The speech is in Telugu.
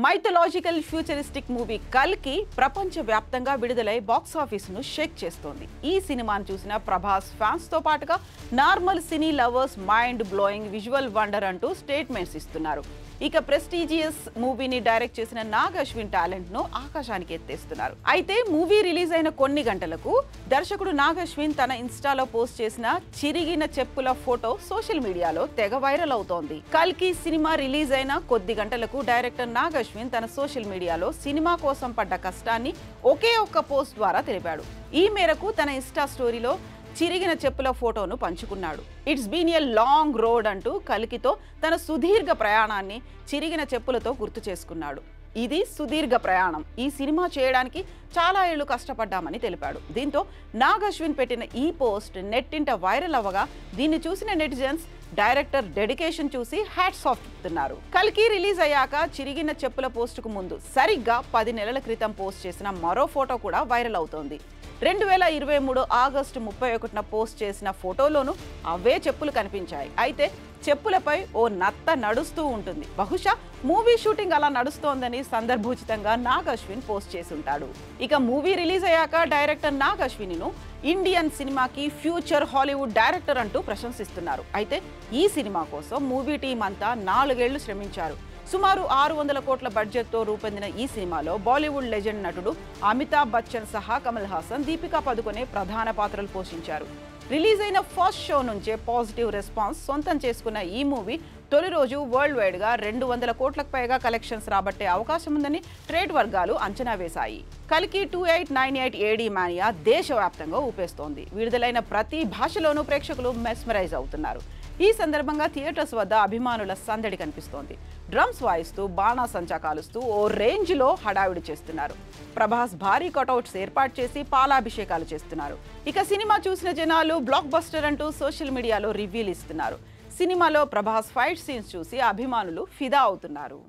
మైథలాజికల్ ఫ్యూచరిస్టిక్ మూవీ కల్కి ప్రపంచవ్యాప్తంగా విడుదలై బాక్స్ ఆఫీసును షేక్ చేస్తోంది. ఈ సినిమాను చూసిన ప్రభాస్ ఫ్యాన్స్ తో పాటుగా normal cine lovers mind blowing visual wonder అంటూ స్టేట్మెంట్స్ ఇస్తున్నారు. ఇక ప్రెస్టీజియస్ మూవీని డైరెక్ట్ చేసిన నాగ్ అశ్విన్ టాలెంట్ ను ఆకాశానికి ఎత్తేస్తున్నారు. అయితే మూవీ రిలీజ్ అయిన కొన్ని గంటలకు దర్శకుడు నాగ్ అశ్విన్ తన ఇన్స్టాలో పోస్ట్ చేసిన చిరిగిన చెప్పుల ఫోటో సోషల్ మీడియాలో తెగ వైరల్ అవుతోంది. కల్కి సినిమా రిలీజ్ అయిన కొద్ది గంటలకు డైరెక్టర్ నాగ్ అశ్విన్ తన సోషల్ మీడియాలో సినిమా కోసం పడ్డ కష్టాన్ని ఒకే ఒక్క పోస్ట్ ద్వారా తెలిపాడు. ఈ మేరకు తన ఇన్స్టా స్టోరీలో చిరిగిన చెప్పుల ఫోటోను పంచుకున్నాడు. It's been a long road అంటూ కల్కితో తన సుదీర్ఘ ప్రయాణాన్ని చిరిగిన చెప్పులతో గుర్తు చేసుకున్నాడు. ఇది సుదీర్ఘ ప్రయాణం. ఈ సినిమా చేయడానికి చాలా ఏళ్లు కష్టపడ్డామని తెలిపాడు. దీంతో నాగ్ అశ్విన్ పెట్టిన ఈ పోస్ట్ నెట్టింట వైరల్ అవ్వగా దీన్ని చూసిన నెటిజన్స్ డైరెక్టర్ డెడికేషన్ చూసి హ్యాట్స్ ఆఫ్ చెప్తున్నారు. కల్కి రిలీజ్ అయ్యాక చిరిగిన చెప్పుల పోస్టుకు ముందు సరిగ్గా 10 నెలల క్రితం పోస్ట్ చేసిన మరో ఫోటో కూడా వైరల్ అవుతోంది. 2023 ఆగస్టు 31న పోస్ట్ చేసిన ఫోటోలోనూ అవే చెప్పులు కనిపించాయి. అయితే చెప్పులపై ఓ నత్త నడుస్తూ ఉంటుంది. బహుశా మూవీ షూటింగ్ అలా నడుస్తోందని సందర్భోచితంగా నాగ్ అశ్విన్ పోస్ట్ చేసి ఉంటాడు. ఇక మూవీ రిలీజ్ అయ్యాక డైరెక్టర్ నాగ్ అశ్విన్ను ఇండియన్ సినిమాకి ఫ్యూచర్ హాలీవుడ్ డైరెక్టర్ అంటూ ప్రశంసిస్తున్నారు. అయితే ఈ సినిమా కోసం మూవీ టీం అంతా 4 ఏళ్లు శ్రమించారు. సుమారు 600 కోట్ల బడ్జెట్తో రూపొందిన ఈ సినిమాలో బాలీవుడ్ లెజెండ్ నటుడు అమితాబ్ బచ్చన్ సహా కమల్ హాసన్, దీపికా పదుకొనే ప్రధాన పాత్రలు పోషించారు. రిలీజ్ అయిన ఫస్ట్ షో నుంచే పాజిటివ్ రెస్పాన్స్ సొంతం చేసుకున్న ఈ మూవీ తొలి రోజు వరల్డ్ వైడ్ గా 200 కోట్లకు పైగా కలెక్షన్స్ రాబట్టే అవకాశం ఉందని ట్రేడ్ వర్గాలు అంచనా వేశాయి. కల్కి 2898 AD మానియా దేశవ్యాప్తంగా ఊపేస్తోంది. విడుదలైన ప్రతి భాషలోనూ ప్రేక్షకులు మెస్మరైజ్ అవుతున్నారు. ఈ సందర్భంగా థియేటర్స్ వద్ద అభిమానుల సందడి కనిపిస్తోంది. డ్రమ్స్ వాయిస్తూ బాణాసంచా కాలుస్తూ ఓ రేంజ్లో హడావిడి చేస్తున్నారు. ప్రభాస్ భారీ కటౌట్స్ ఏర్పాటు చేసి పాలాభిషేకాలు చేస్తున్నారు. ఇక సినిమా చూసిన జనాలు బ్లాక్ బస్టర్ అంటూ సోషల్ మీడియాలో రివ్యూలు ఇస్తున్నారు. సినిమాలో ప్రభాస్ ఫైట్ సీన్స్ చూసి అభిమానులు ఫిదా అవుతున్నారు.